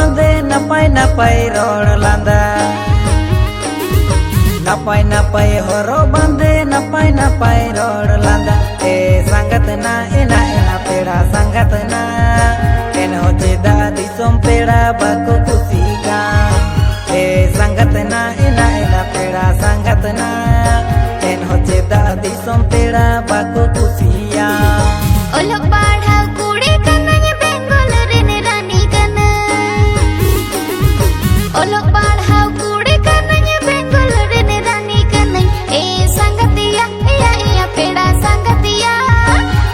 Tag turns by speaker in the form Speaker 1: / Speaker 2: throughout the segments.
Speaker 1: बांधे नपाय नपाय रोड लांदा नपाय नपाय हरो बांधे नपाय नपाय रोड लांदा ए संगत ना एना एना पेड़ा संगत ना एन हो चेदा दिसोम पेड़ा बाको कुसीगा ए संगत ना एना एना पेड़ा संगत ना एन हो चेदा दिसोम पेड़ा बाको कुसिया
Speaker 2: ओलोग पाढ़ाव कुड़ी कन्नय बेंगल रेने रानी कन्ना ओलोग पाढ़ाव कुड़ी कन्नय बेंगल रेने रानी कन्ना ए संगतिया या पेड़ा संगतिया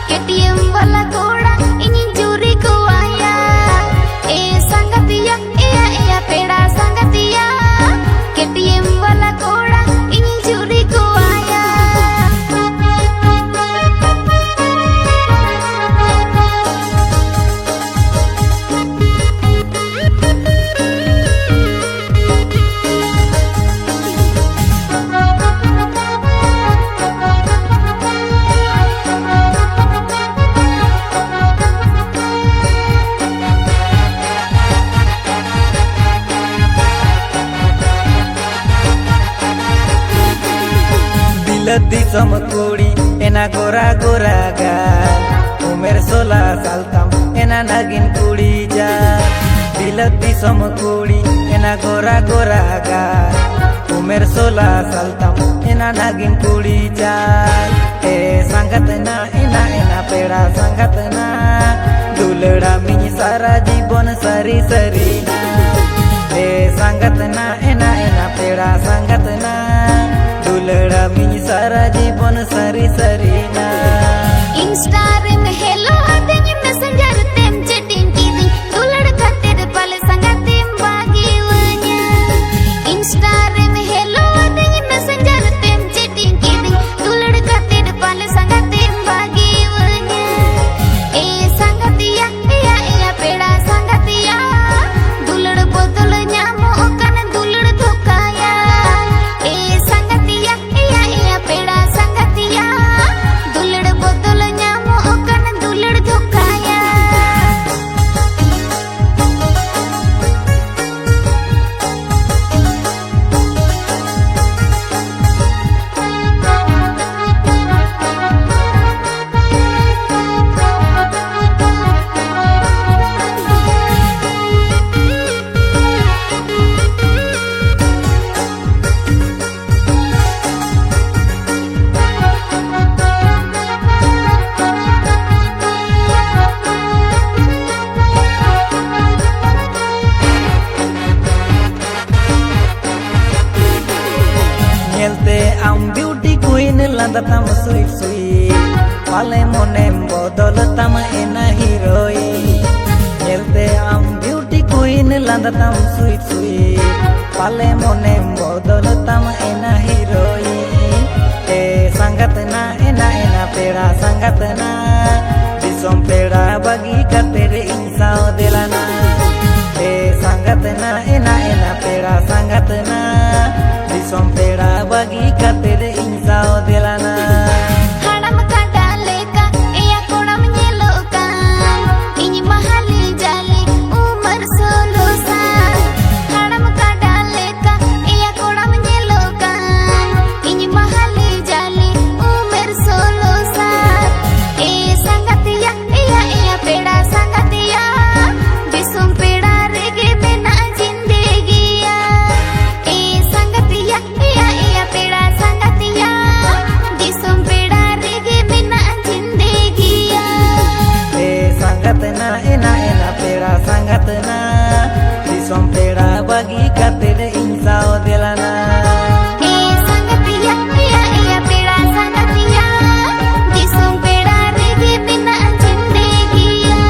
Speaker 2: केटीएम वाला घोड़ा इनी चोरी को आया ए संगतिया या पेड़ा संगतिया केटीएम वाला घोड़ा इनी चोरी को आया
Speaker 1: दिसम कुड़ी एना गोरा गोरा गाल उमेर 16 साल तम एना नगिन कुड़ी जा दिलत दिसम कुड़ी एना गोरा गोरा गाल उमेर 16 साल तम एना नगिन कुड़ी जा ए संगत ना एना एना पेड़ा संगत ना दुलड़ा मिनी सारा जीवन सरी सरी ना ए संगत ना एना एना पेड़ा संगत ना दुलड़ा मिनी सारा जीवन सरी सरी ना
Speaker 2: इंस्टा में हेलो आते मैसेंजर तेम चैटिंग की दी दुलड़ खातिर पल संगा तेम बागी वन्या इंस्टा में हेलो आते मैसेंजर तेम चैटिंग की दी दुलड़ खातिर पल संगा तेम बागी वन्या ए संगतिया या पेड़ा संगतिया दुलड़ बोतल न्यामो ओकन दुलड़ धोकाया ए संगतिया या पेड़ा संगतिया दुलड़ बोतल न्यामो ओकन दुलड़ धोकाया
Speaker 1: Nyelte am beauty queen landa tam sweet sweet Pale monem bodol tam ena heroine Nyelte am beauty queen landa tam sweet sweet Pale monem bodol tam ena heroine E sangat na ena ena peda sangat na Disom peda bagi katere insao delana E sangat na ena ena peda sangat na Disom peda bagi katere insao delana
Speaker 2: हड़म का डाले का या कोड़म yellow का इनी महली जाली उमर 16 साल हड़म का डाले का या कोड़म येलो का इनी महली जाली उमर 16 साल ए संगतिया या पेड़ा संगतिया बिसुम पेड़ा रेगे बिना जिंदगिया ए संगतिया या पेड़ा संगतिया दिसुम पेड़ा रेगे बिना जिंदगिया
Speaker 1: E sangat na ena ena peda sangat na Disom peda bagi katere insao delana
Speaker 2: ए संगतिया या पेड़ा संगतिया दिसुम पेड़ा रेगे बिना जिंदगिया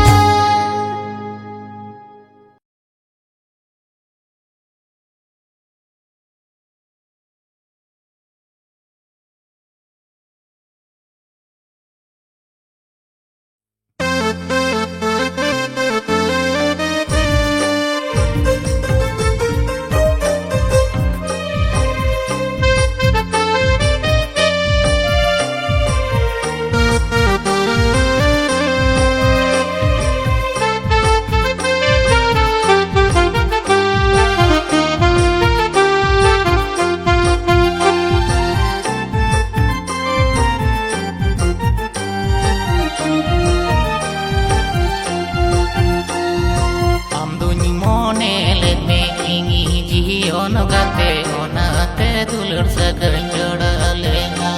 Speaker 3: दुलड़ सगन जोड़ा लेना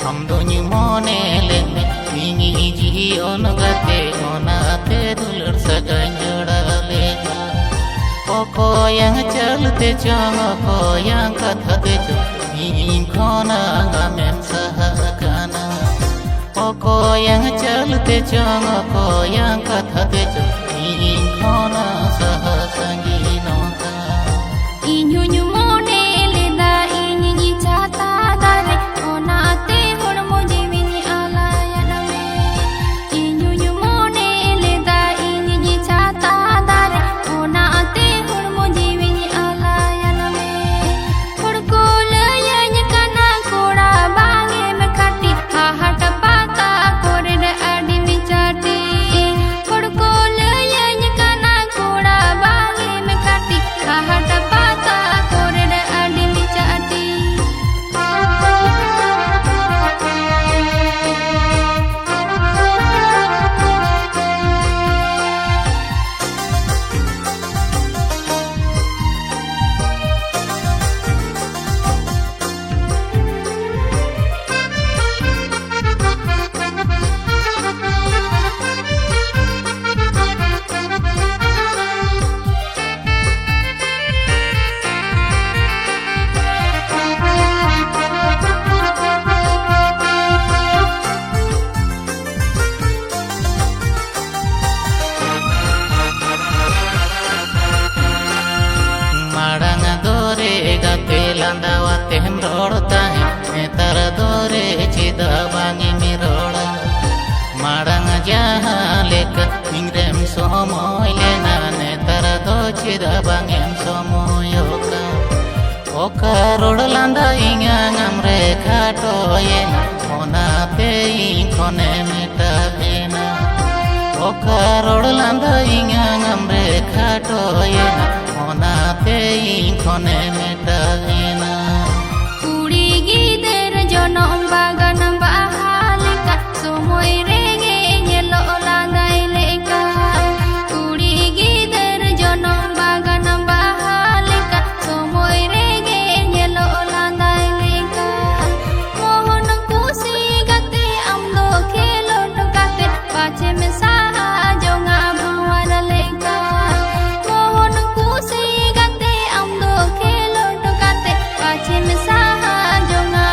Speaker 3: हम दोनों मोने लेने इंगी जी ओनगते ओनाते दुलड़ सगन जोड़ा लेना ओको yang चलते चंग ओको yang कथते चंग इन खोना गामें सहकाना ओको yang चलते चंग ओको yang कथते चंग इन खोना सह संगीनो का
Speaker 2: Inyu mone leda inyi chata dare onate hormo jivini alaya name Inyu mone leda inyi chata dare onate hormo jivini alaya name Kodko layanya kana koda bange me khati ahat pata kore da adi michati Kodko layanya kana koda bange me khati ahat
Speaker 3: हम रोड़ता है नेतर दोरे चिदा बांगी मी रोड़ा मारंग जहाँ लेकर इंग्रेम सोमोय लेना नेतर दो चिदा बांगी सोमोय ओका road लांदा इंगा नमरे खाटो ये ना होना पे इंकोने मिटा लेना ओका रोड लांदा इंगा नमरे खाटो ये ना होना पे इंकोने मिटा लेना
Speaker 2: Jonom bagan bahalika sumoy rege nyelo langai leka Kuri gider jonom bagan bahalika sumoy rege nyelo langai leka Mohon kusi gate amdo khelo tokate pache me saha jonga bhawar leka Mohon kusi gate amdo khelo tokate pache me saha jonga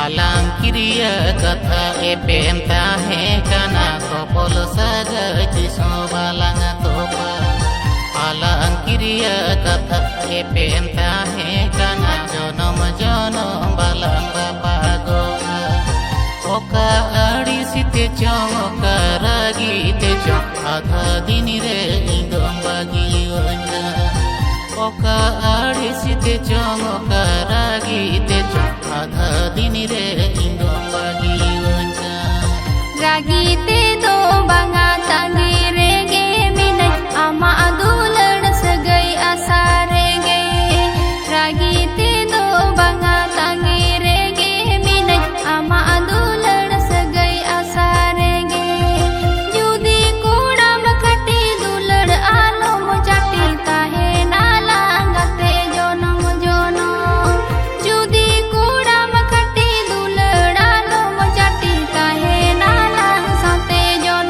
Speaker 3: alang kiriya kata epenta he kana kopol saga jiso balang topa alang kiriya kata epenta he kana jonom jonom balang bapago oka adi site chong oka ragi te chong adha dini re indom bagi onja oka adi site chong oka ragi te chong adha dini re indom bagi onja
Speaker 2: ragi te do banga tangi rege minai ama adulan sagai asarege ragi te do banga tangi rege minai ama adulan sagai asarege judi koda makati dulad alo mojati tahe nala gate jonom jonom judi koda makati dulad alo mojati tahe nala sate jonom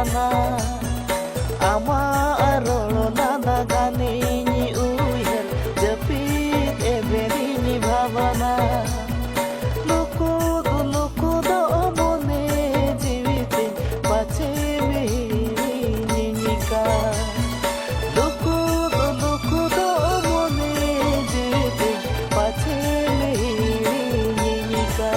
Speaker 1: ᱵᱷᱟᱵᱟᱱᱟ आमा रोड़ो लादा गाने उयर जपीत एबेरी भावना लुकु दो मोने जीविते पाछे मिनिका लुकु दो मोने जीविते पाछे मिनिका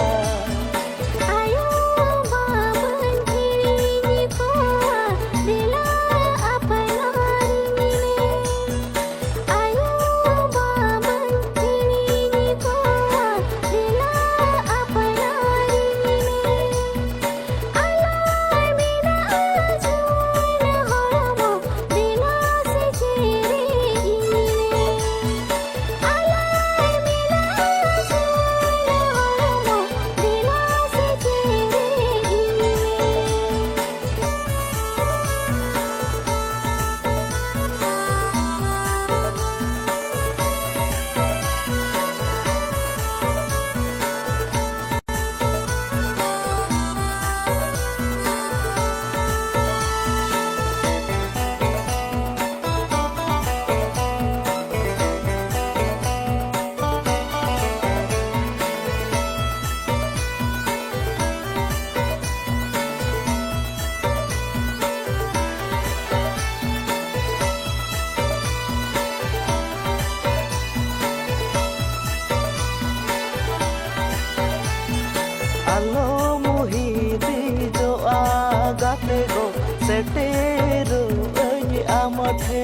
Speaker 1: alo muhidi jo agate go seteru ani amathe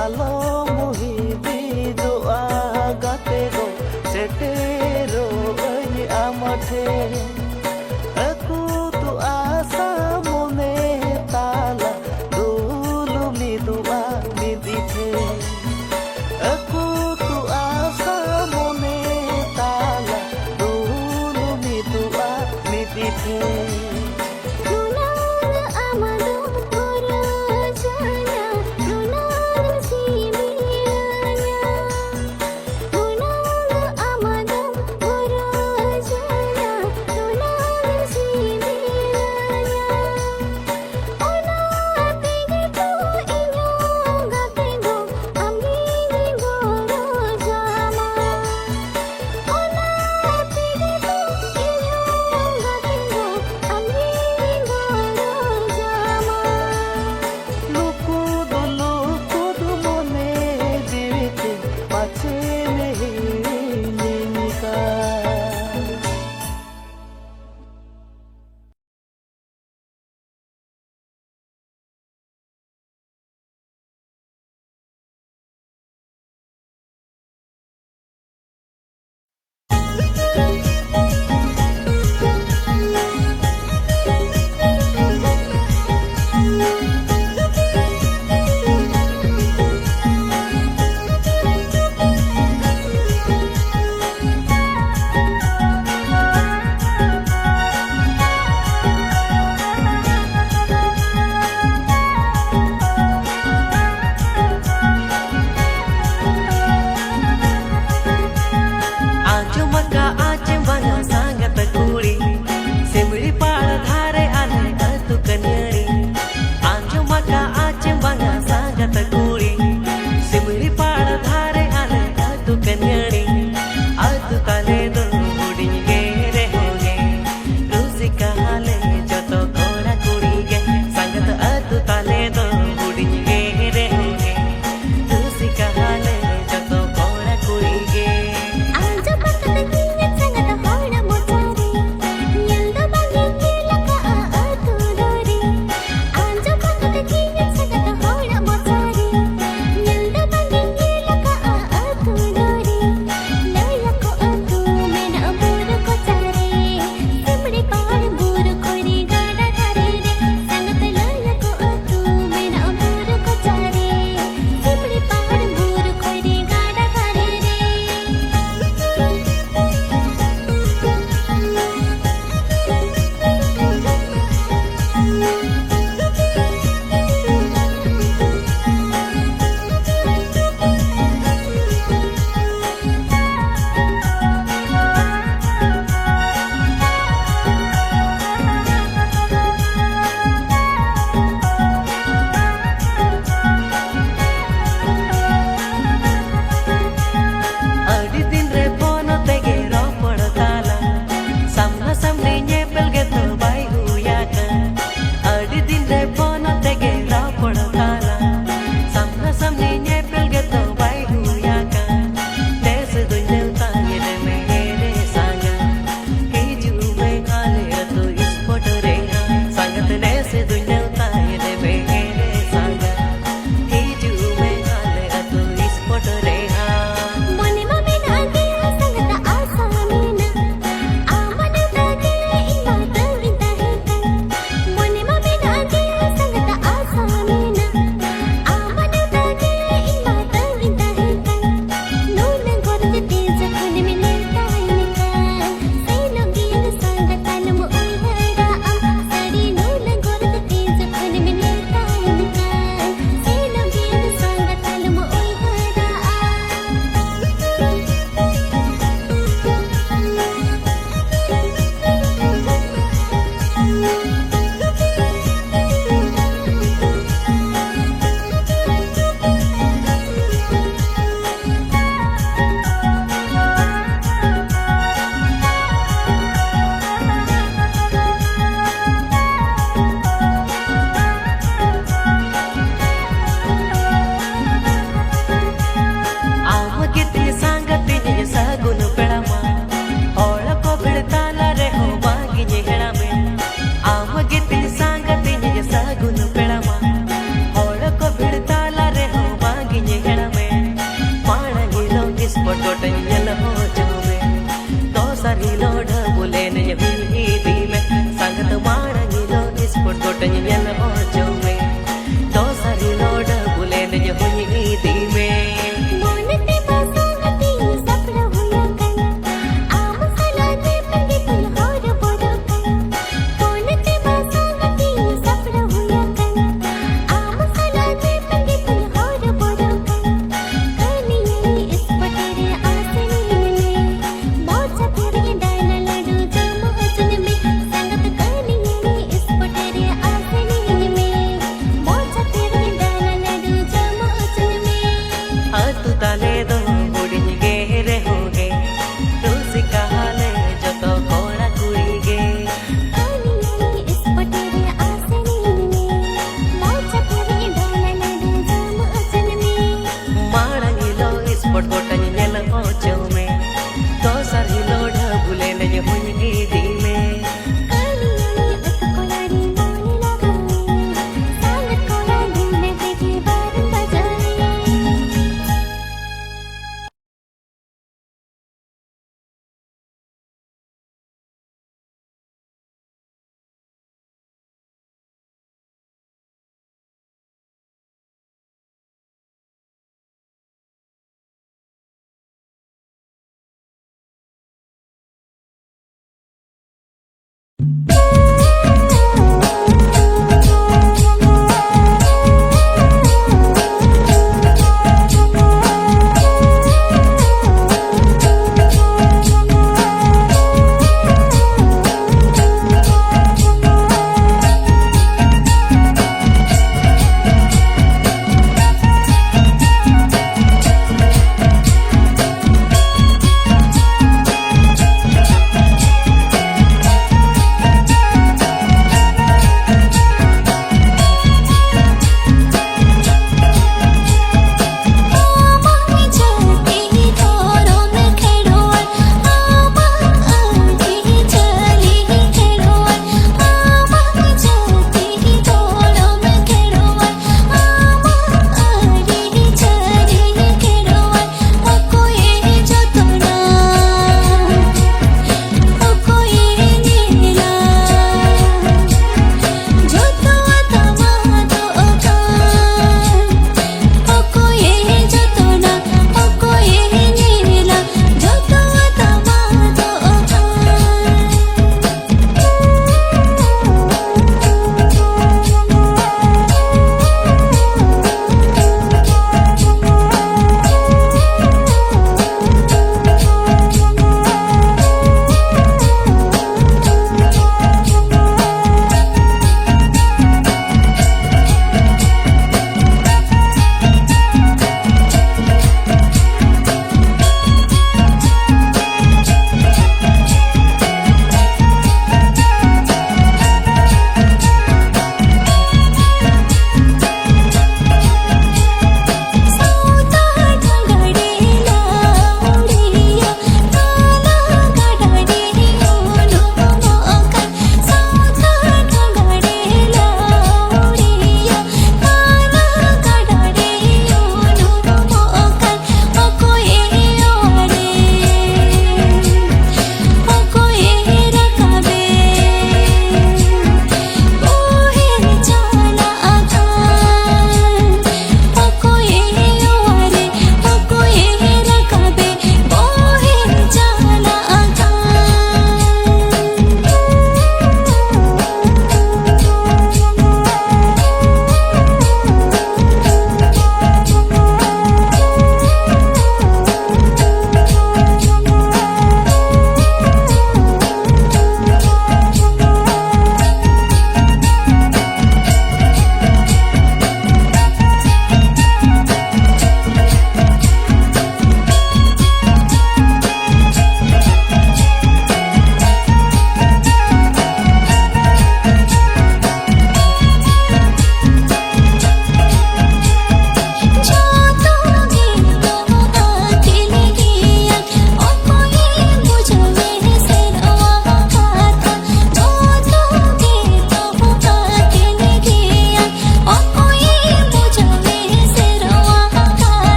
Speaker 1: alo muhidi jo agate go seteru ani amathe aku tu asa mone tala dulu midua midithe aku tu asa mone tala midithe
Speaker 4: बोले ने हुई दी में संगत मारंगी लो इस पर गोटन येल